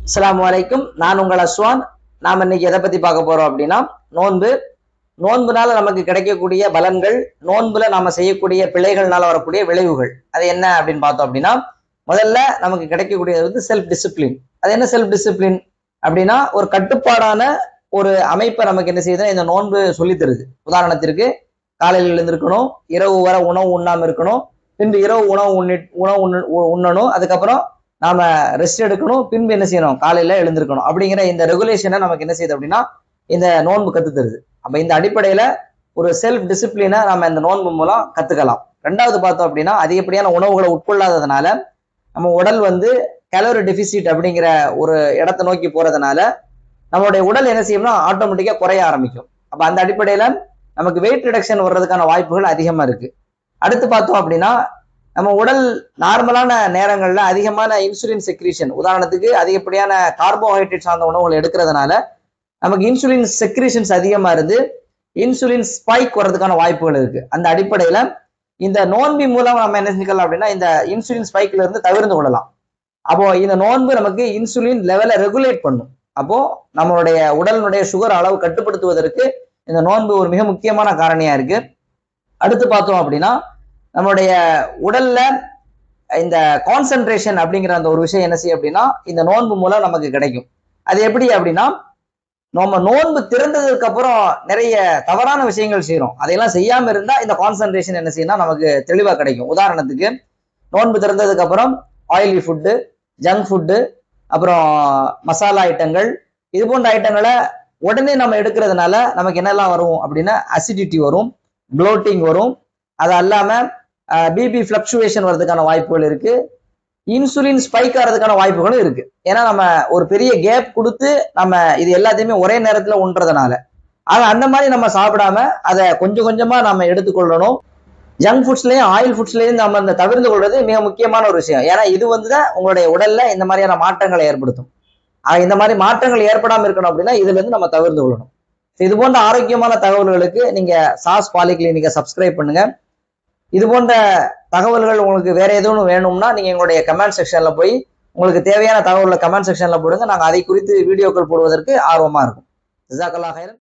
அஸ்ஸலாமு அலைக்கும். நான் உங்கள் அஸ்வான். நாம் இன்னைக்கு எதை பத்தி பார்க்க போறோம் அப்படின்னா, நோன்பு. நோன்புனால நமக்கு கிடைக்கக்கூடிய பலன்கள், நோன்புல நாம செய்யக்கூடிய பிழைகள்னால வரக்கூடிய விளைவுகள், அது என்ன அப்படின்னு பார்த்தோம் அப்படின்னா, முதல்ல நமக்கு கிடைக்கக்கூடியது வந்து செல்ஃப் டிசிப்ளின். அது என்ன செல்ஃப் டிசிப்ளின் அப்படின்னா, ஒரு கட்டுப்பாடான ஒரு அமைப்பை நமக்கு என்ன செய்யுதுன்னா இந்த நோன்பு சொல்லி தருது. உதாரணத்திற்கு, காலையில் எழுந்திருக்கணும், இரவு வர உணவு உண்ணாம இருக்கணும், பின்பு இரவு உண்ணணும், அதுக்கப்புறம் நாம ரெஸ்ட் எடுக்கணும், பின்பு என்ன செய்யணும், காலையில எழுந்திருக்கணும் அப்படிங்கிற இந்த ரெகுலேஷனை நமக்கு என்ன செய்யுது அப்படின்னா இந்த நோன்பு கத்து தருது. அப்ப இந்த அடிப்படையில ஒரு செல்ஃப் டிசிப்ளினை நம்ம இந்த நோன்பு மூலம் கத்துக்கலாம். ரெண்டாவது பார்த்தோம் அப்படின்னா, அதிகப்படியான உணவுகளை உட்கொள்ளாததுனால நம்ம உடல் வந்து கலோரி டெபிசிட் அப்படிங்கிற ஒரு இடத்தை நோக்கி போறதுனால நம்மளுடைய உடல் என்ன செய்யும்னா ஆட்டோமேட்டிக்கா குறைய ஆரம்பிக்கும். அப்ப அந்த அடிப்படையில நமக்கு வெயிட் ரிடக்ஷன் வர்றதுக்கான வாய்ப்புகள் அதிகமா இருக்கு. அடுத்து பார்த்தோம் அப்படின்னா, நம்ம உடல் நார்மலான நேரங்கள்ல அதிகமான இன்சுலின் செக்ரீஷன், உதாரணத்துக்கு அதிகப்படியான கார்போஹைட்ரேட் சார்ந்த உணவுகள் எடுக்கிறதுனால நமக்கு இன்சுலின் செக்ரீஷன்ஸ் அதிகமா இருந்து இன்சுலின் ஸ்பைக் வர்றதுக்கான வாய்ப்புகள் இருக்கு. அந்த அடிப்படையில இந்த நோன்பு மூலம் நம்ம என்ன செஞ்சுக்கலாம் அப்படின்னா இந்த இன்சுலின் ஸ்பைக்ல இருந்து தவிர்த்து கொள்ளலாம். அப்போ இந்த நோன்பு நமக்கு இன்சுலின் லெவலை ரெகுலேட் பண்ணும். அப்போ நம்மளுடைய உடலினுடைய சுகர் அளவு கட்டுப்படுத்துவதற்கு இந்த நோன்பு ஒரு மிக முக்கியமான காரணியா இருக்கு. அடுத்து பார்த்தோம் அப்படின்னா, நம்மளுடைய உடல்ல இந்த கான்சென்ட்ரேஷன் அப்படிங்கிற அந்த ஒரு விஷயம் என்ன செய்யும் அப்படின்னா இந்த நோன்பு மூலம் நமக்கு கிடைக்கும். அது எப்படி அப்படின்னா, நம்ம நோன்பு திறந்ததுக்கு அப்புறம் நிறைய தவறான விஷயங்கள் செய்யறோம், அதையெல்லாம் செய்யாம இருந்தா இந்த கான்சென்ட்ரேஷன் என்ன செய்யணும் நமக்கு தெளிவா கிடைக்கும். உதாரணத்துக்கு, நோன்பு திறந்ததுக்கு அப்புறம் ஆயிலி ஃபுட்டு, ஜங்க் ஃபுட்டு, அப்புறம் மசாலா ஐட்டங்கள், இது போன்ற ஐட்டங்களை உடனே நம்ம எடுக்கிறதுனால நமக்கு என்னெல்லாம் வரும் அப்படின்னா அசிடிட்டி வரும், ப்ளோட்டிங் வரும், அது அல்லாம பிபி ஃபிளக்சுவேஷன் வர்றதுக்கான வாய்ப்புகள் இருக்கு, இன்சுலின் ஸ்பைக் ஆகிறதுக்கான வாய்ப்புகளும் இருக்கு. ஏன்னா நம்ம ஒரு பெரிய கேப் கொடுத்து நம்ம இது எல்லாத்தையுமே ஒரே நேரத்துல உண்றதுனால. ஆனா அந்த மாதிரி நம்ம சாப்பிடாம அதை கொஞ்சம் கொஞ்சமா நம்ம எடுத்துக்கொள்ளணும். ஜங்க் ஃபுட்ஸ்லயும் ஆயில் ஃபுட்ஸ்லயும் நம்ம இந்த தவிர்த்து கொள்வது மிக முக்கியமான ஒரு விஷயம். ஏன்னா இது வந்துதான் உங்களுடைய உடல்ல இந்த மாதிரியான மாற்றங்களை ஏற்படுத்தும். இந்த மாதிரி மாற்றங்கள் ஏற்படாம இருக்கணும் அப்படின்னா இதுல இருந்து நம்ம தவிர்த்து கொள்ளணும். இது போன்ற ஆரோக்கியமான தகவல்களுக்கு நீங்க சாஸ் பாலிகிளினிக்கை சப்ஸ்கிரைப் பண்ணுங்க. இது போன்ற தகவல்கள் உங்களுக்கு வேற எதுவும் வேணும்னா நீங்க எங்களுடைய கமெண்ட் செக்ஷன்ல போய் உங்களுக்கு தேவையான தகவல்களை கமெண்ட் செக்ஷன்ல போடுங்க. நாங்க அதை குறித்து வீடியோக்கள் போடுவதற்கு ஆர்வமா இருக்கும். ஜஸாக்கல்லாஹ் ஹைரன்.